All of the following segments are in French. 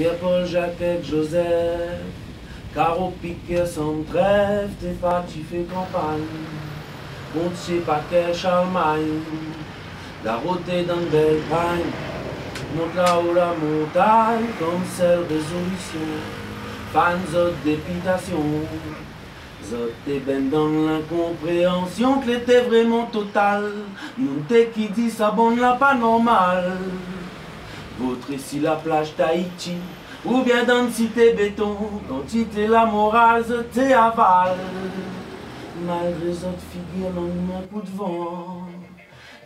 Pierre-Paul, Jacques et Joseph, Caro Piquet sans trêve, t'es pas tu fais campagne. Montier, Paquet, Charlemagne, la route est dans belle pagne. Monte là-haut la montagne, comme celle résolution. Fans de députation, zot t'es ben dans l'incompréhension que l'était vraiment total. Nous t'es qui dit ça bon là pas normal. Votre ici la plage Tahiti, ou bien dans une cité béton, quand tu t'es la morale, zot t'es aval. Malgré zot figure dans un coup de vent,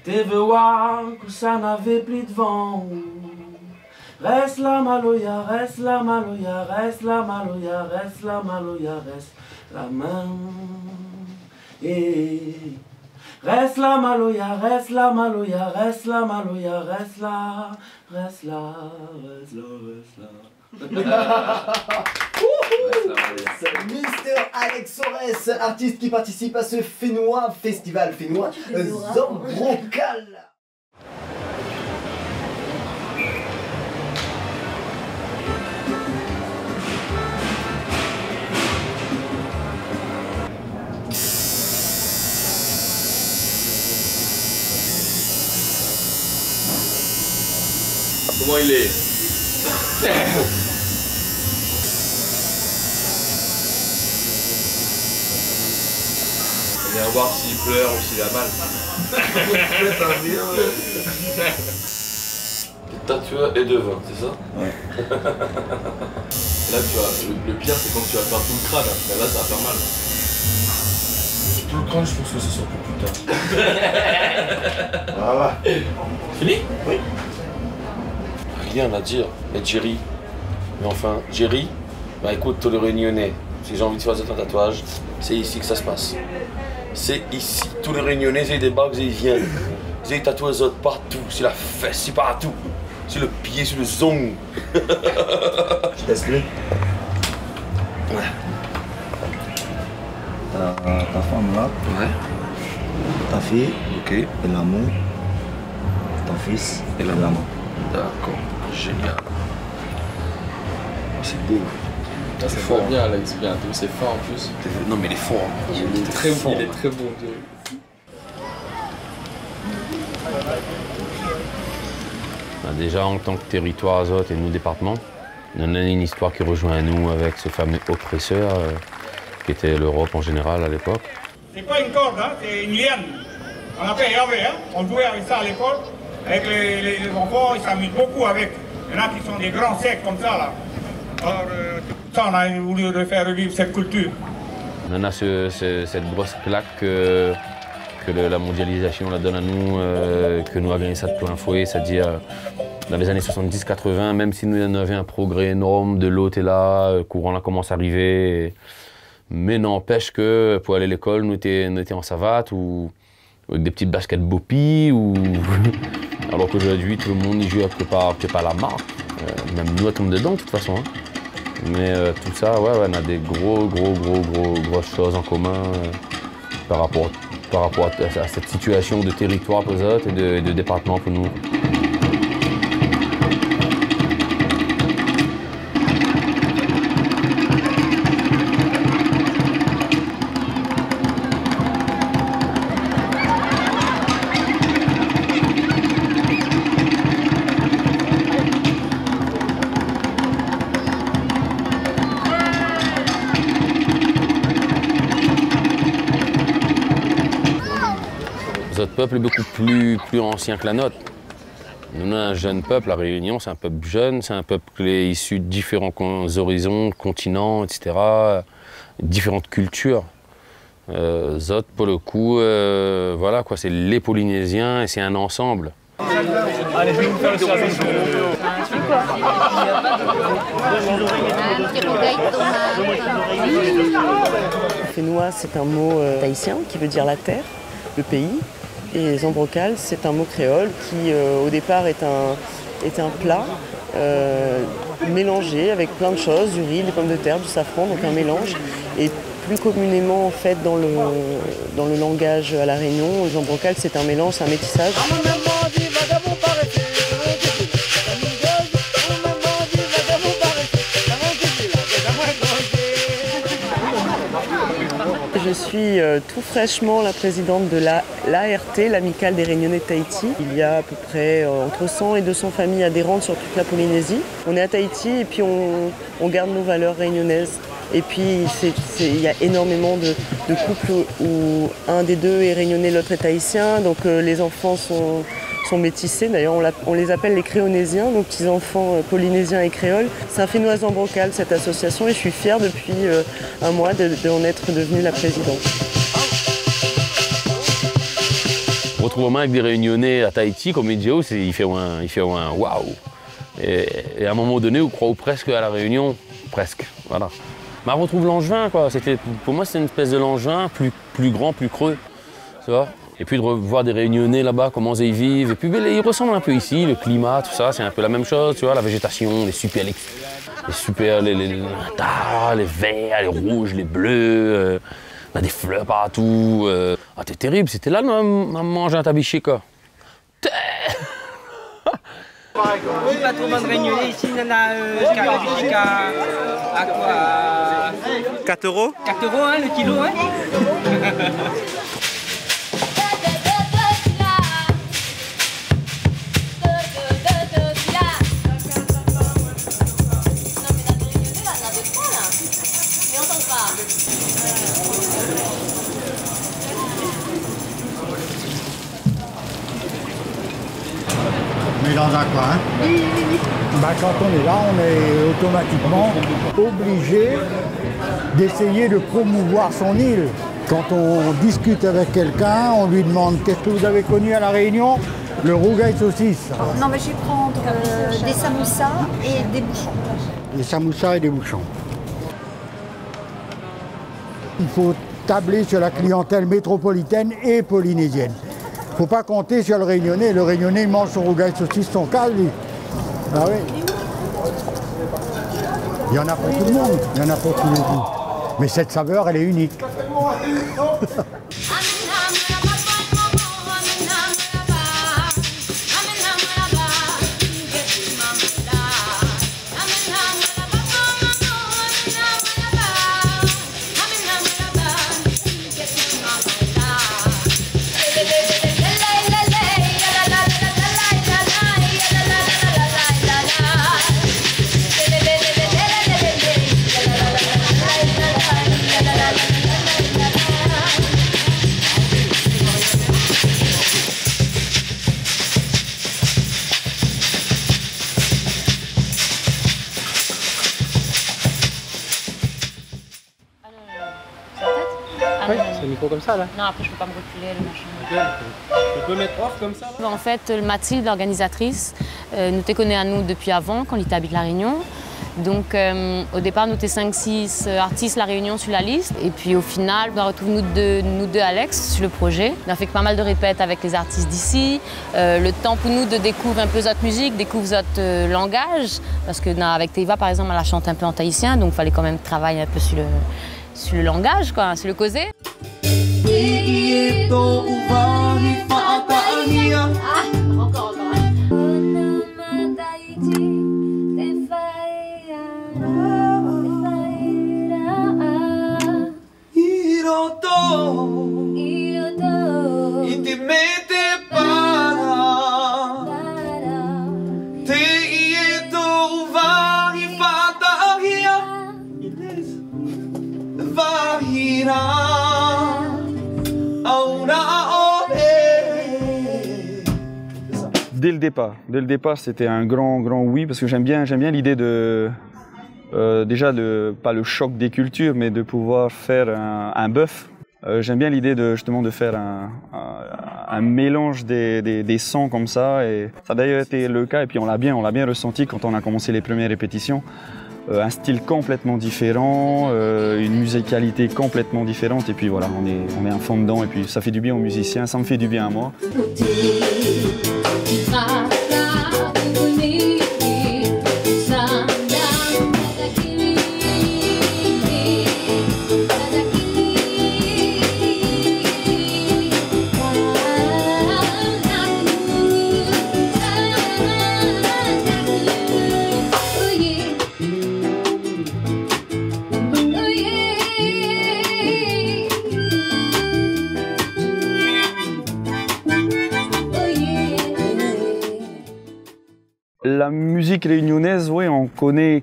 t'es veux voir que ça n'avait plus de vent. Reste la maloya, reste la maloya, reste la maloya, reste la maloya, reste la main. Et reste la maloya, reste la maloya, reste la maloya, reste la, reste la, reste la, reste la. Mister Alex Sorès, artiste qui participe à ce Fénois, festival Fénois, Zambrocal. Comment il est? On va voir s'il pleure ou s'il a mal. Tatoueur et devin, c'est ça? Ouais. Là, tu vois, le pire, c'est quand tu vas faire tout le crâne. Mais là, ça va faire mal. Tout le crâne, je pense que ce sera pour plus tard. Voilà. Fini? Oui. Rien à dire, et Jerry. Mais enfin, Jerry, bah écoute, tous les Réunionnais, si j'ai envie de faire un tatouage, c'est ici que ça se passe. C'est ici. Tous les Réunionnais, ils débarquent, ils viennent. Ils tatouent les autres partout, sur la fesse, c'est partout. Sur le pied, sur le zong. Je teste le. Ouais. Ta femme là, Ouais. ta fille, Ok. et l'amour, ton fils et la maman. D'accord. Génial. C'est beau. Ça C'est fort fort. bien, Alex, bientôt. C'est fort en plus. Non mais il est fort. Hein. Il est très bon. Il est très bon. Déjà, en tant que territoire azote et nous, département, on a une histoire qui rejoint nous avec ce fameux oppresseur qui était l'Europe en général à l'époque. C'est pas une corde, hein, c'est une liane. On appelle Hervé, hein. On jouait avec ça à l'école. Avec les enfants, ils s'amusent beaucoup avec. Il y en a qui sont des grands secs comme ça, là. Alors, ça, on a voulu faire revivre cette culture. On a cette grosse claque que la mondialisation la donne à nous, que nous a gagné ça de plein fouet, c'est-à-dire dans les années 70-80, même si nous on avait un progrès énorme, de l'eau est là, le courant là commence à arriver, mais n'empêche que pour aller à l'école, nous étions en savate ou avec des petites baskets Bopi, ou alors qu'aujourd'hui tout le monde y joue que par la marque, même nous on tombe dedans de toute façon. Hein. Mais tout ça, ouais, on a des grosses choses en commun par rapport à cette situation de territoire pour eux et de département pour nous. Notre peuple est beaucoup plus ancien que la nôtre. Nous, on a un jeune peuple, la Réunion, c'est un peuple jeune, c'est un peuple qui est issu de différents horizons, continents, etc., différentes cultures. Zot, pour le coup, voilà, quoi, c'est les Polynésiens et c'est un ensemble. Allez, je vais vous faire le service. Fénois, c'est un mot tahitien qui veut dire la terre, le pays. Et Zambrocal, c'est un mot créole qui, au départ, est un plat mélangé avec plein de choses, du riz, des pommes de terre, du safran, donc un mélange. Et plus communément, en fait, dans le langage à La Réunion, Zambrocal, c'est un mélange, c'est un métissage. suis tout fraîchement la présidente de l'ART, l'Amicale des Réunionnais de Tahiti. Il y a à peu près entre 100 et 200 familles adhérentes sur toute la Polynésie. On est à Tahiti et puis on garde nos valeurs réunionnaises. Et puis il y a énormément de couples où un des deux est réunionnais, l'autre est tahitien. Donc les enfants sont métissés. D'ailleurs, on les appelle les créonésiens, donc petits-enfants polynésiens et créoles. C'est un Fénois Zambrocal, cette association, et je suis fière depuis un mois d'en être devenue la présidente. Retrouvement avec des Réunionnais à Tahiti, comme il dit, il fait un waouh. Et à un moment donné, on croit presque à la Réunion, presque, voilà. Mais on retrouve Langevin, quoi. Pour moi, c'est une espèce de Langevin, plus grand, plus creux, tu vois. Et puis de revoir des Réunionnais là-bas, comment ils vivent. Et puis ils ressemblent un peu ici, le climat, tout ça, c'est un peu la même chose, tu vois, la végétation, les verts, les rouges, les bleus, on a des fleurs partout. Ah, c'est terrible, c'était là, manger un tabiché, quoi. Oui, pas trop de Réunionnais ici, il y en a jusqu'à quoi 4 €? 4 € hein, le kilo, hein. On est dans un coin. Oui. Bah, quand on est là, on est automatiquement obligé d'essayer de promouvoir son île. Quand on discute avec quelqu'un, on lui demande qu'est-ce que vous avez connu à La Réunion? Le rougail saucisse. Non, mais je vais prendre des samoussas et des bouchons. Des samoussas et des bouchons. Il faut tabler sur la clientèle métropolitaine et polynésienne. Il ne faut pas compter sur le Réunionnais. Le Réunionnais, il mange son rougail saucisse, son cal, lui. Ah oui. Il y en a pour tout le monde. Il y en a pour tous les goûts. Mais cette saveur, elle est unique. Oui, c'est le micro comme ça là. Non, après je peux pas me reculer le machin. Ok, je peux mettre off comme ça là. En fait, Mathilde, l'organisatrice, nous te connaît à nous depuis avant, quand il était à La Réunion. Donc au départ, nous étions 5-6 artistes La Réunion sur la liste. Et puis au final, on retrouve nous deux Alex sur le projet. On a fait pas mal de répètes avec les artistes d'ici. Le temps pour nous de découvrir un peu notre musique, découvrir notre langage. Parce que avec Teiva, par exemple, elle chante un peu en tahitien, donc il fallait quand même travailler un peu sur le langage, quoi, sur le causé. Encore. Dès le départ, c'était un grand oui parce que j'aime bien l'idée de déjà pas le choc des cultures, mais de pouvoir faire un bœuf. J'aime bien l'idée de faire un mélange des sons comme ça, et ça a d'ailleurs été le cas, et puis on l'a bien ressenti quand on a commencé les premières répétitions. Un style complètement différent, une musicalité complètement différente, et puis voilà, on est à fond dedans, et puis ça fait du bien aux musiciens, ça me fait du bien à moi. La musique réunionnaise, oui, on connaît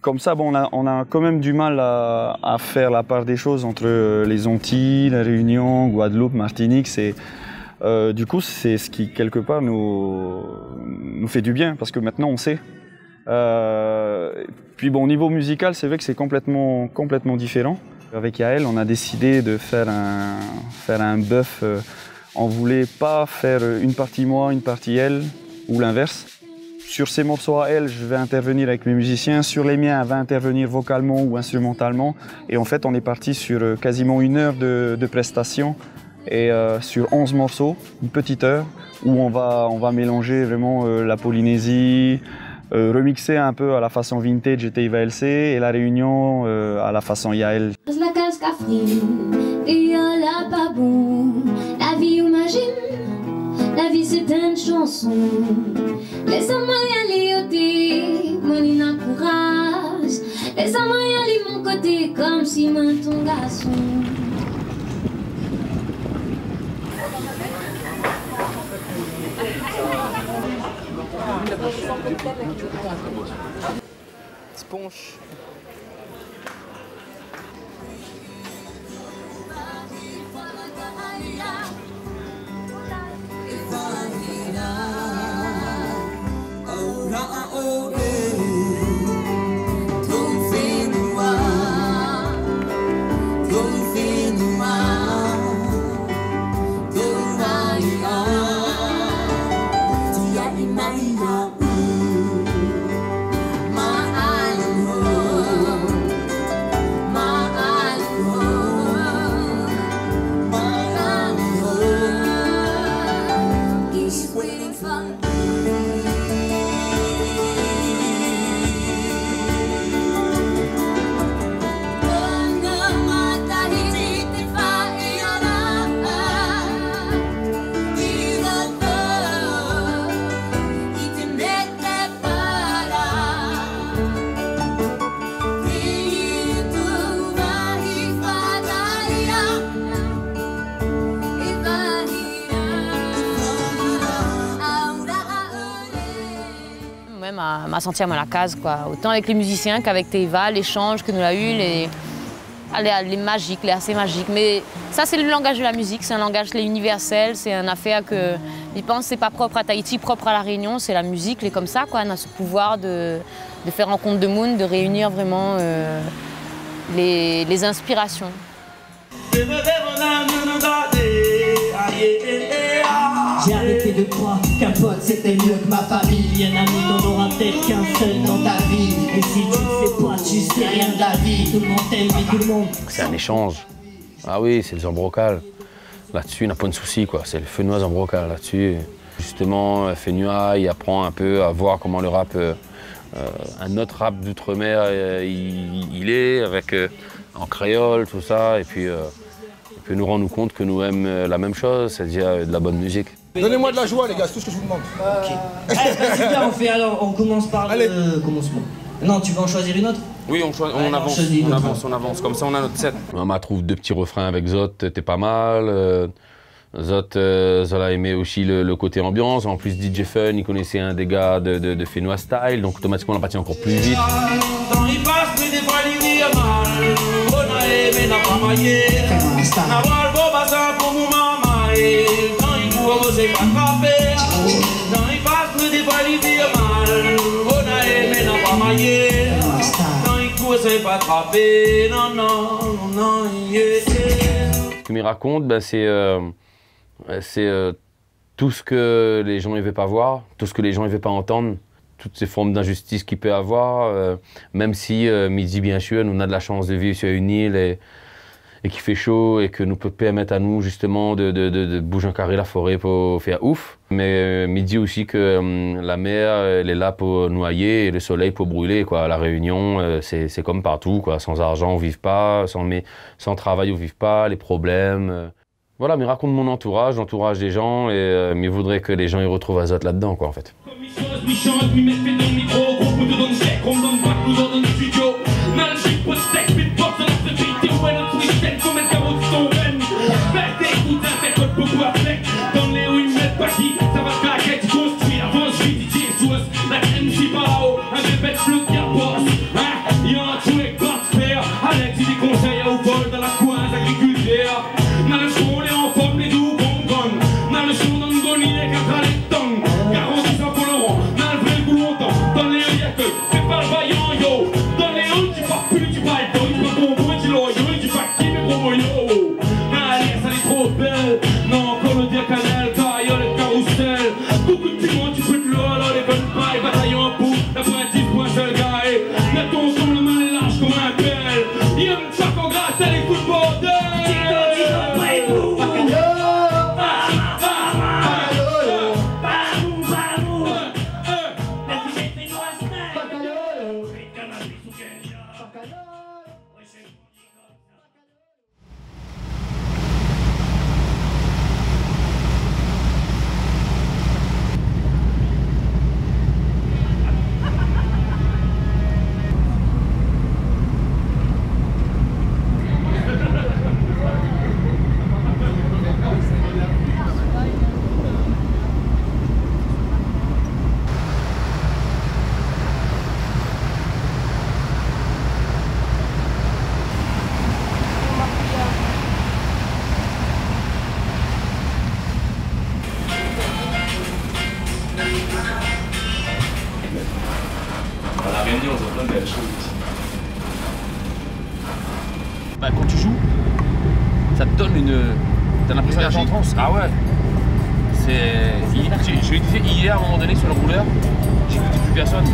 comme ça. Bon, on a quand même du mal à faire la part des choses entre les Antilles, la Réunion, Guadeloupe, Martinique. Du coup, c'est ce qui, quelque part, nous fait du bien, parce que maintenant, on sait. Puis bon, au niveau musical, c'est vrai que c'est complètement différent. Avec Yael, on a décidé de faire un bœuf. On ne voulait pas faire une partie moi, une partie elle, ou l'inverse. Sur ces morceaux à elle, je vais intervenir avec mes musiciens. Sur les miens, elle va intervenir vocalement ou instrumentalement. Et en fait, on est parti sur quasiment 1 heure de prestation. Et sur 11 morceaux, une petite heure, où on va mélanger vraiment la Polynésie, remixer un peu à la façon vintage et Teiva LC, et la Réunion à la façon Yael. La vie imagine, la vie c'est une chanson. Laisse-moi y aller au thé, mon courage. Laisse-moi y aller mon côté comme si moi ton garçon. Sponge. M'a senti à la case, quoi. Autant avec les musiciens qu'avec Teiva, l'échange que nous a eu, les magiques, les assez magiques. Mais ça, c'est le langage de la musique, c'est un langage universel, c'est une affaire que je pense c'est pas propre à Tahiti, propre à la Réunion, c'est la musique, les comme ça, quoi. On a ce pouvoir de faire rencontre de monde, de réunir vraiment les inspirations. J'ai arrêté de croire qu'un pote c'était mieux que ma famille. Un ami t'en aura peut-être qu'un seul dans ta vie. Et si tu ne sais pas, tu sais rien de la vie. Tout le monde t'aime et tout le monde. C'est un échange. Ah oui, c'est le Zambrocal. Là-dessus, il n'a pas de souci, quoi. C'est le Fenua Zambrocal là-dessus. Justement, Fenua, il apprend un peu à voir comment le rap, un autre rap d'outre-mer, il est, avec en créole, tout ça. Et puis nous rendre compte que nous aimons la même chose, c'est-à-dire de la bonne musique. Donnez-moi de la joie, les gars, c'est tout ce que je vous demande. Ok. C'est bien, on fait alors, on commence par le commencement. Non, tu vas en choisir une autre? Oui, on avance, comme ça on a notre set. Maman trouve 2 petits refrains avec Zot, t'es pas mal. Zot, Zola aimait aussi le côté ambiance. En plus, DJ Fun, il connaissait un des gars de Fenua Style, donc automatiquement on a parti encore plus vite. Ce qu'il me raconte, ben, c'est tout ce que les gens ne veulent pas voir, tout ce que les gens ne veulent pas entendre, toutes ces formes d'injustice qu'il peut avoir, même si Midi, bien sûr, nous on a de la chance de vivre sur une île et qu'il fait chaud et que nous peut permettre à nous justement de bouger un carré la forêt pour faire ouf. Mais Midi aussi que la mer, elle est là pour noyer et le soleil pour brûler, quoi. La Réunion, c'est comme partout, quoi. Sans argent, on ne vit pas, sans travail, on ne vit pas, les problèmes. Voilà, mais raconte mon entourage, l'entourage des gens, et mais voudrait que les gens y retrouvent Azot là-dedans, quoi, en fait. Dans les où ils mettent pas qui, ça va claquer, tu construis, avance, vite, dis, la Réunion, on a plein de belles choses ici. Bah, quand tu joues, ça te donne une. T'as l'impression d'être en transe. Ah ouais. Je lui disais hier à un moment donné sur le rouleur, j'écoutais plus personne.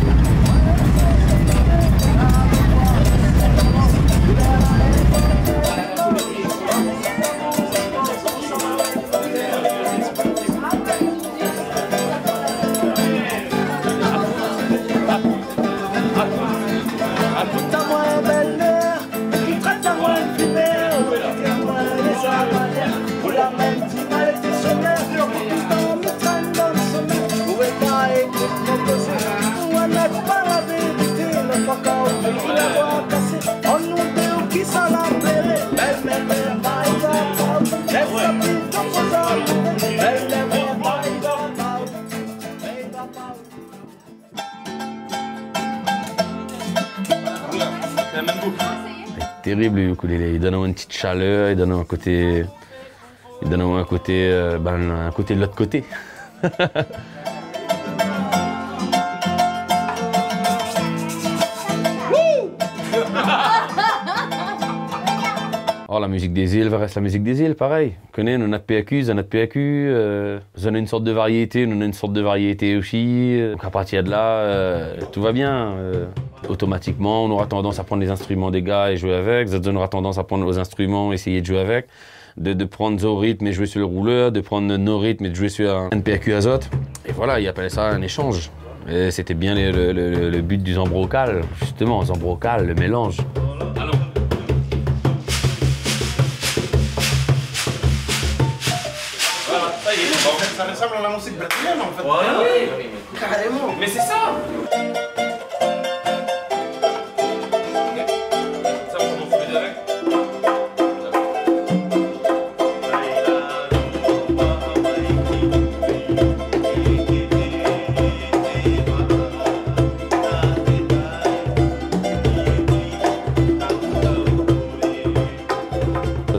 Terrible le ukulélé, il donne une petite chaleur, il donne un côté, un côté de l'autre côté. Oh, la musique des îles reste la musique des îles, pareil. On connaît, on a notre PAQ, on a notre PAQ, on a une sorte de variété, on a une sorte de variété aussi. Donc à partir de là, tout va bien. Automatiquement, on aura tendance à prendre les instruments des gars et jouer avec. On aura tendance à prendre nos instruments et essayer de jouer avec. De prendre nos rythmes et jouer sur le rouleur, de prendre nos rythmes et de jouer sur un PAQ azote. Et voilà, ils appelaient ça un échange. Et c'était bien le but du zambrocal, justement, zambrocal, le mélange. Allons. Voilà, ça y est, bon. Ça ressemble à la musique brésilienne en fait. Ouais, oui, carrément. Mais c'est ça.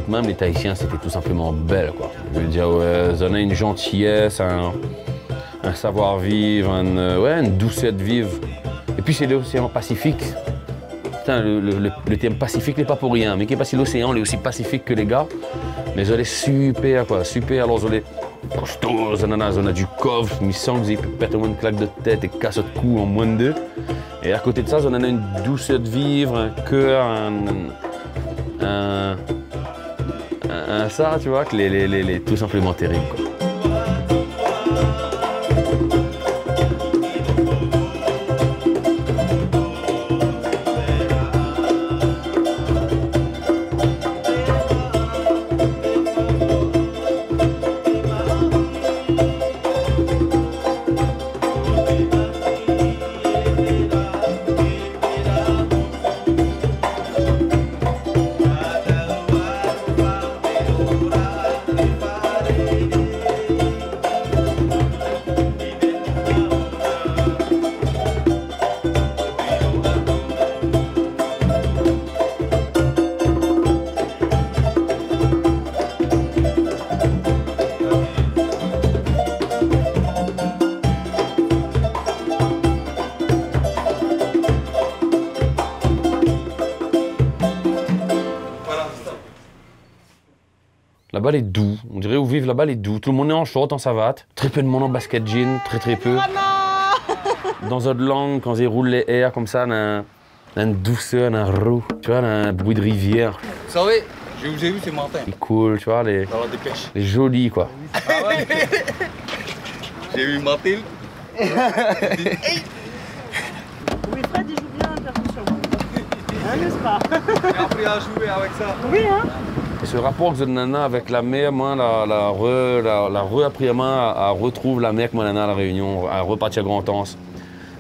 Même les Tahitiens, c'était tout simplement belle, quoi. Je veux dire, ouais, ils ont une gentillesse, un savoir-vivre, une douceur de vivre. Et puis c'est l'océan Pacifique. Putain, le terme Pacifique n'est pas pour rien, mais qui est pas si l'océan est aussi pacifique que les gars. Mais ils ont super, quoi, super. Alors ils ont costauds, on a du coffre, mais sans qu'ils pètent au moins une claque de tête et cassent de cou en moins de 2. Et à côté de ça, on a une douceur de vivre, un cœur, ça, tu vois, que les tout simplement terrible, quoi. Là-bas, les doux. On dirait où vivent là-bas les doux. Tout le monde est en short, en savate. Très peu de monde en basket jean, très peu. Dans notre langue, quand ils roulent les airs comme ça, on a une douceur, un roux. Tu vois, on a un bruit de rivière. Vous savez, j'ai vu ces matins. C'est cool, tu vois, les jolis, quoi. Ah ouais. J'ai vu Mathilde. Oui, Fred, il joue bien la percussion. Hein, n'est-ce pas? J'ai appris à jouer avec ça. Oui, hein? Et ce rapport que Nana avec la mer, moi, la re-appris à moi à retrouver la mer que moi, Nana à la Réunion, à repartir à Grand-Anse,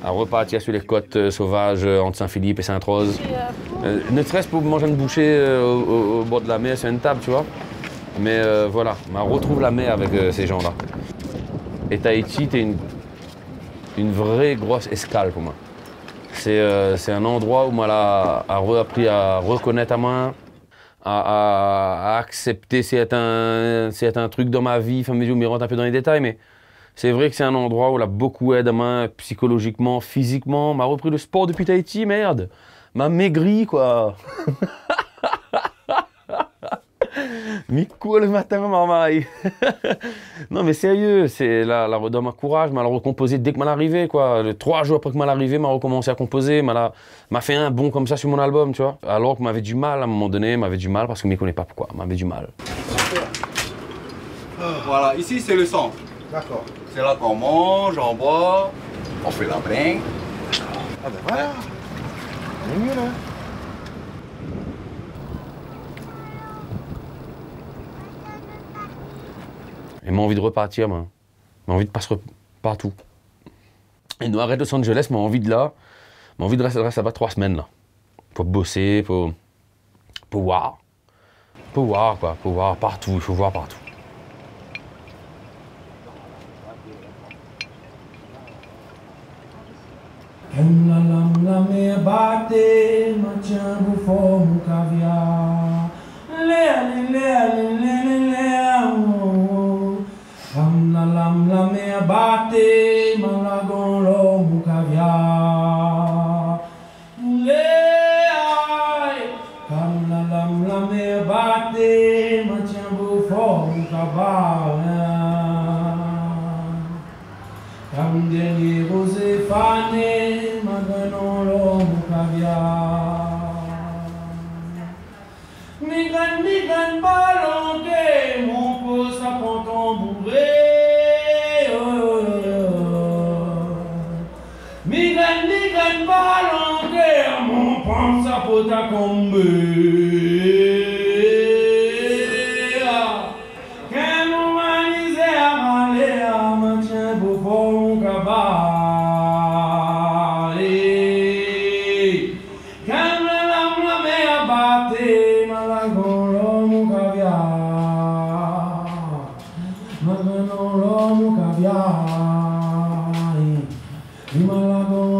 à repartir sur les côtes sauvages entre Saint-Philippe et Sainte-Rose. Ne serait-ce pour manger une bouchée au bord de la mer sur une table, tu vois. Mais voilà, on retrouve la mer avec ces gens-là. Et Tahiti, t'es une vraie grosse escale pour moi. C'est un endroit où moi, là, a appris à reconnaître à moi, à accepter certains trucs dans ma vie, enfin, je me rentre un peu dans les détails, mais C'est vrai que c'est un endroit où il a beaucoup aidé à moi, psychologiquement, physiquement. M'a repris le sport depuis Tahiti, merde. M'a maigri, quoi. Mais quoi le matin, maman? Non, mais sérieux, c'est la redonne ma courage, m'a recomposé dès que m'a arrivé, quoi. 3 jours après que m'a arrivé, m'a recommencé à composer, m'a fait un bond comme ça sur mon album, tu vois. Alors que m'avait du mal à un moment donné, m'avait du mal parce que je ne connais pas pourquoi, m'avait du mal. Voilà, ici c'est le centre. D'accord. C'est là qu'on mange, on boit, on fait la bringue. Ah ben voilà. On est mieux là. Et m'a envie de repartir, moi. M'a envie de passer partout. Et nous arrête Los Angeles, m'a envie de là. M'a envie de rester là-bas 3 semaines là. Pour bosser, pour voir. Pour voir quoi, pour voir partout, il faut voir partout. La mer batte, ma tient bouffon mon caviar. La mer batte, ma lagon l'eau mon caviar. La mer batte, ma tient bouffon mon caviar. Comme dernier rosé fané, maganon l'homme caviar. Migan ballonqué, mon pot ça prend ton bourré. Migan ballonqué, mon pan ça pot à comber. Malagon,